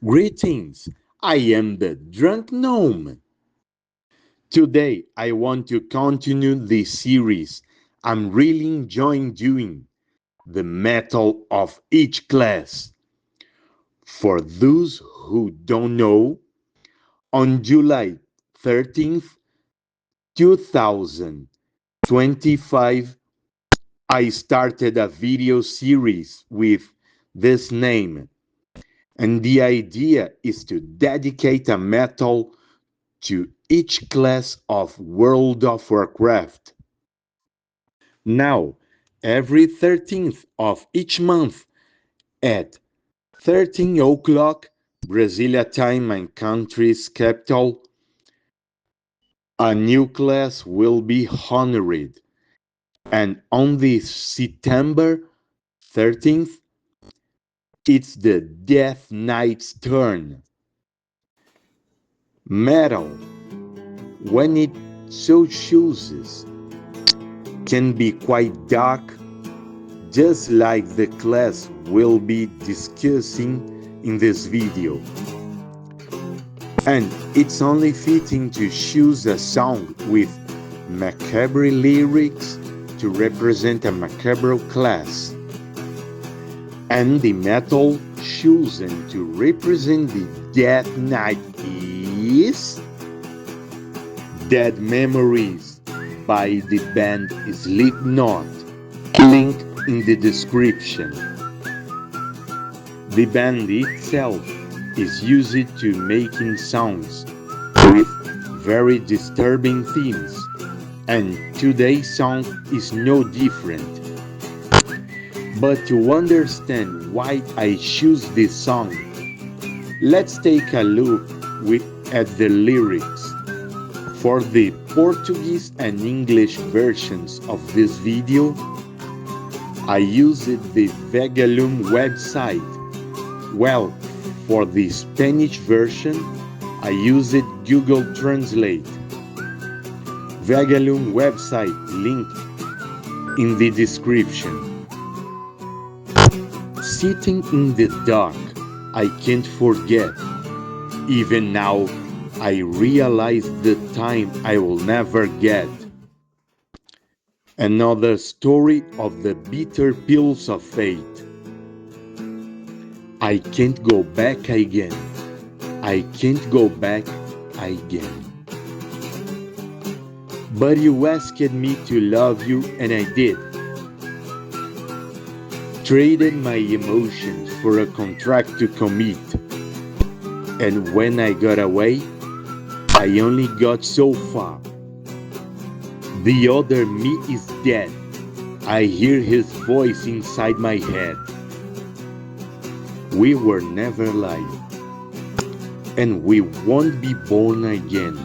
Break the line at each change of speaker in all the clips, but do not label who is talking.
Greetings, I am the Drunk Gnome. Today I want to continue this series I'm really enjoying doing, the metal of each class. For those who don't know, on July 13th, 2025, I started a video series with this name, and the idea is to dedicate a metal to each class of World of Warcraft. Now, every 13th of each month at 13 o'clock Brasília time and country's capital, a new class will be honored. And on this September 13th, it's the Death Knight's turn. Metal, when it so chooses, can be quite dark, just like the class we'll be discussing in this video. And it's only fitting to choose a song with macabre lyrics to represent a macabre class. And the metal chosen to represent the Death Knight is Dead Memories by the band Slipknot, link in the description. The band itself is used to making songs with very disturbing themes, and today's song is no different. But to understand why I choose this song, let's take a look at the lyrics. For the Portuguese and English versions of this video, I used the Vagalume website. Well, for the Spanish version, I used Google Translate. Vagalume website link in the description. Sitting in the dark, I can't forget. Even now, I realize the time I will never get. Another story of the bitter pills of fate. I can't go back again. I can't go back again. But you asked me to love you, and I did. Traded my emotions for a contract to commit. And when I got away, I only got so far. The other me is dead. I hear his voice inside my head. We were never alive, and we won't be born again.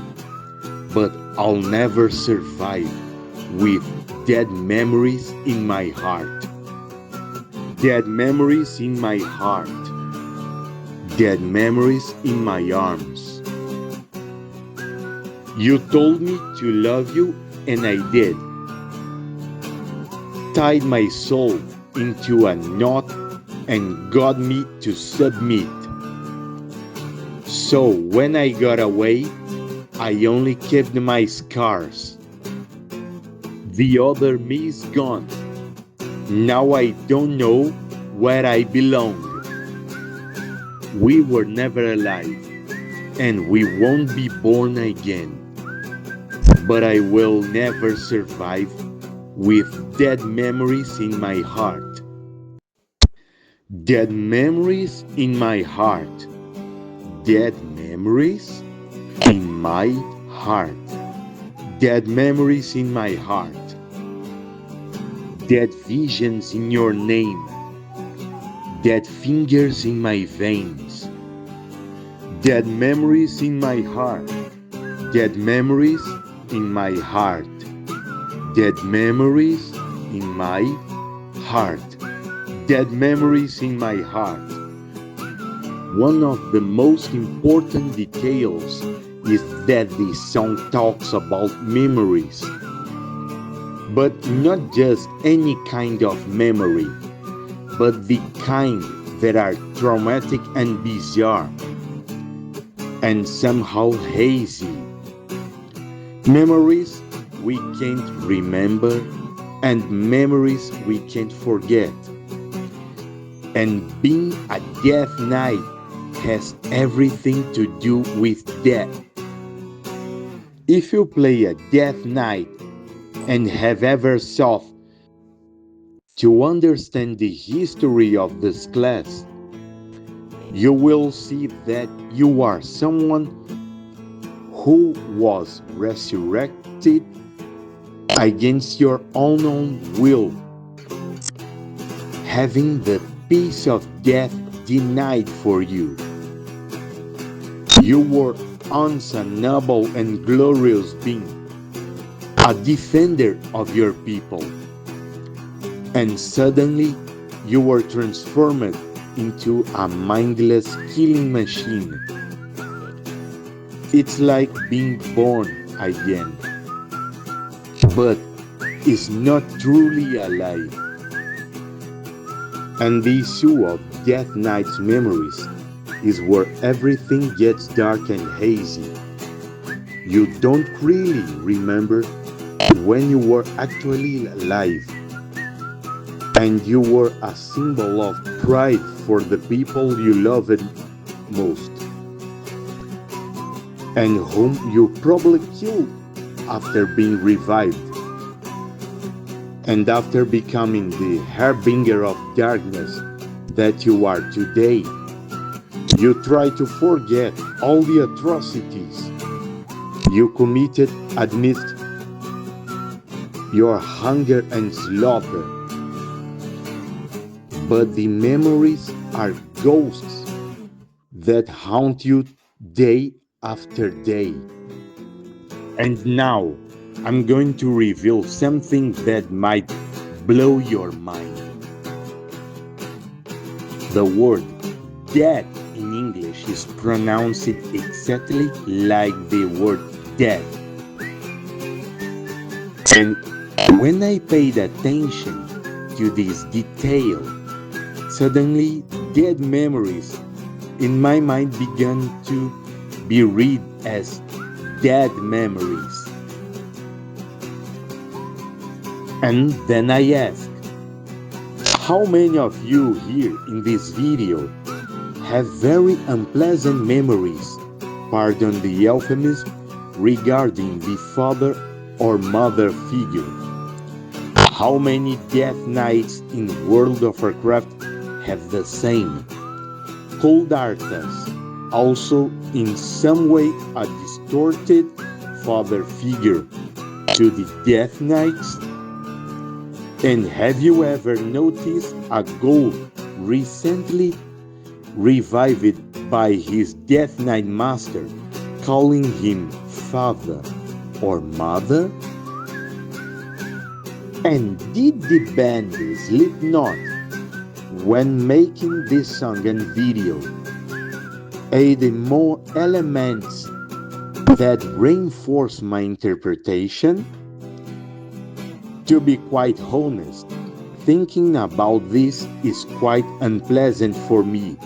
But I'll never survive with dead memories in my heart. Dead memories in my heart. Dead memories in my arms. You told me to love you, and I did. Tied my soul into a knot and got me to submit. So when I got away, I only kept my scars. The other me is gone. Now I don't know where I belong. We were never alive, and we won't be born again. But I will never survive with dead memories in my heart. Dead memories in my heart. Dead memories in my heart. Dead memories in my heart. Dead visions in your name. Dead fingers in my veins. Dead memories in my heart. Dead memories in my heart. Dead memories in my heart. Dead memories in my heart. One of the most important details is that this song talks about memories. But not just any kind of memory, but the kind that are traumatic and bizarre, and somehow hazy. Memories we can't remember, and memories we can't forget. And being a Death Knight has everything to do with that. If you play a Death Knight and have ever sought to understand the history of this class, you will see that you are someone who was resurrected against your own will, having the peace of death denied for you. You were once a noble and glorious being, a defender of your people, and suddenly you were transformed into a mindless killing machine. It's like being born again, but is not truly alive. And the issue of Death Knight's memories is where everything gets dark and hazy. You don't really remember when you were actually alive, and you were a symbol of pride for the people you loved most, and whom you probably killed after being revived. And after becoming the harbinger of darkness that you are today, you try to forget all the atrocities you committed amidst your hunger and slaughter. But the memories are ghosts that haunt you day after day. And now, I'm going to reveal something that might blow your mind. The word dead in English is pronounced exactly like the word dead. And when I paid attention to this detail, suddenly dead memories in my mind began to be read as dead memories. And then I asked, how many of you here in this video have very unpleasant memories, pardon the euphemism, regarding the father or mother figure? How many Death Knights in World of Warcraft have the same? Cold Arthas also in some way a distorted father figure to the Death Knights? And have you ever noticed a ghoul recently revived by his Death Knight master, calling him father or mother? And did the band Slipknot, when making this song and video, add more elements that reinforce my interpretation? To be quite honest, thinking about this is quite unpleasant for me,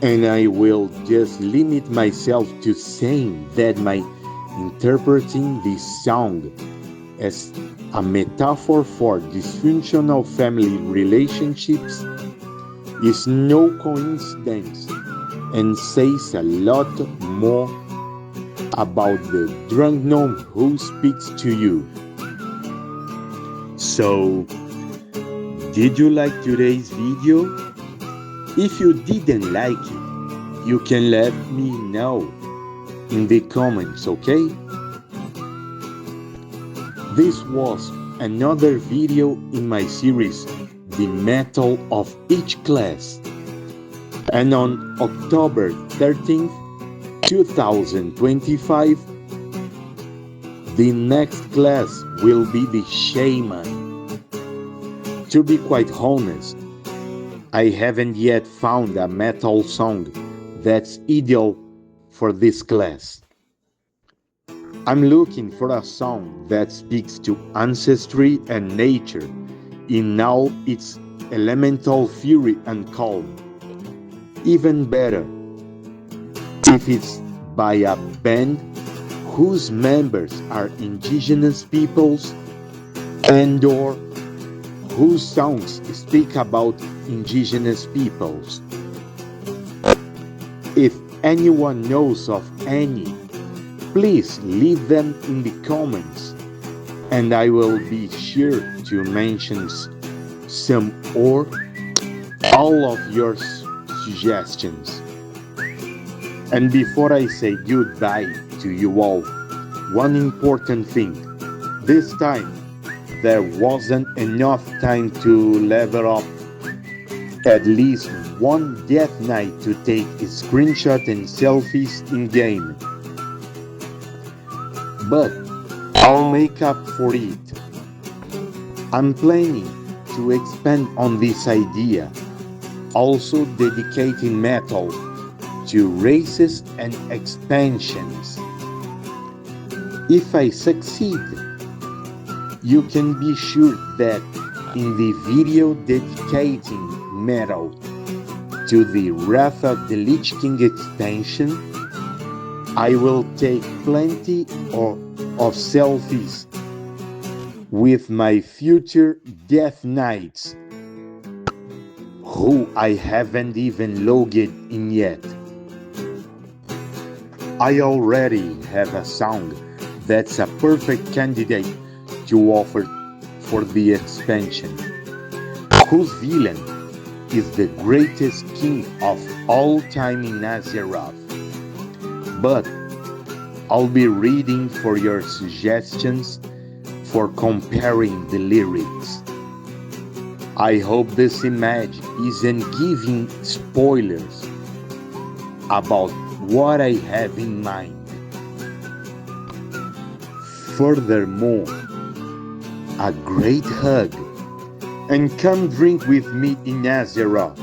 and I will just limit myself to saying that my interpreting this song as a metaphor for dysfunctional family relationships is no coincidence and says a lot more about the drunk gnome who speaks to you. So, did you like today's video? If you didn't like it, you can let me know in the comments, okay? This was another video in my series, The Metal of Each Class. And on October 13th, 2025, the next class will be the Shaman. To be quite honest, I haven't yet found a metal song that's ideal for this class. I'm looking for a song that speaks to ancestry and nature in all its elemental fury and calm. Even better, if it's by a band whose members are indigenous peoples and or whose songs speak about indigenous peoples. If anyone knows of any, please leave them in the comments and I will be sure to mention some or all of your suggestions. And before I say goodbye to you all, one important thing. This time, there wasn't enough time to level up at least one death knight to take a screenshot and selfies in game. But I'll make up for it. I'm planning to expand on this idea, also dedicating metal to races and expansions. If I succeed, you can be sure that in the video dedicating metal to the Wrath of the Lich King expansion, I will take plenty of selfies with my future Death Knights, who I haven't even logged in yet. I already have a song that's a perfect candidate to offer for the expansion, whose villain is the greatest king of all time in Azeroth. But I'll be reading for your suggestions for comparing the lyrics. I hope this image isn't giving spoilers about what I have in mind. Furthermore, a great hug and come drink with me in Azeroth.